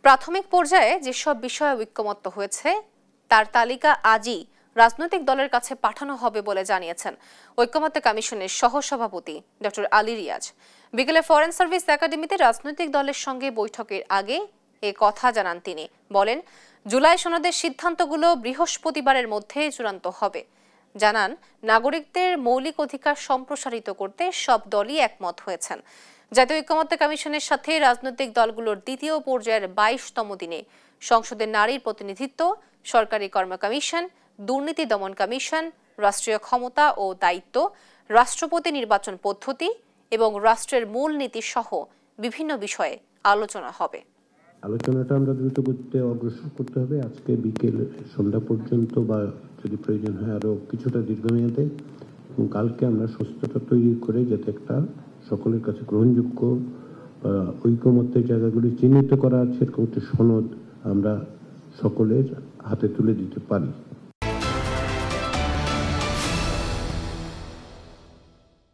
প্রাথমিক পর্যায়ে যেসব বিষয়ে ঐক্যমত্য হয়েছে তার তালিকা আজই রাজনৈতিক দলের কাছে পাঠানো হবে বলে জানিয়েছেন ঐক্যমত্য কমিশনের সহসভাপতি ডক্টর আলী রিয়াজ। বিকেলে ফরেন সার্ভিস একাডেমিতে রাজনৈতিক দলের সঙ্গে বৈঠকের আগে এ কথা জানান তিনি। বলেন, জুলাই সনদের সিদ্ধান্তগুলো বৃহস্পতিবারের মধ্যে চূড়ান্ত হবে। জানান, নাগরিকদের মৌলিক অধিকার সম্প্রসারিত করতে সব দলই একমত হয়েছেন। জাতীয় ঐক্যমত্য কমিশনের সাথে রাজনৈতিক দলগুলোর দ্বিতীয় পর্যায়ের 22তম দিনে সংসদে নারীর প্রতিনিধিত্ব, সরকারি কর্ম কমিশন, দুর্নীতি দমন কমিশন, রাষ্ট্রীয় ক্ষমতা ও দায়িত্ব, রাষ্ট্রপতি নির্বাচন পদ্ধতি এবং রাষ্ট্রের মূল নীতি সহ বিভিন্ন বিষয়ে আলোচনা হবে। আলোচনাটা আমরা দ্রুত গতিতে অগ্রসর করতে হবে। আজকে বিকেল সন্ধ্যা পর্যন্ত বা যদি প্রয়োজন হয় আরো কিছুটা দীর্ঘমেয়াদে, এবং কালকে আমরা সুস্থতা তৈরি করে যাতে একটা সকলের কাছে গ্রহণযোগ্য ঐকমত্যের জায়গাগুলি চিহ্নিত করা আছে এরকম একটা সনদ আমরা সকলের হাতে তুলে দিতে পারি।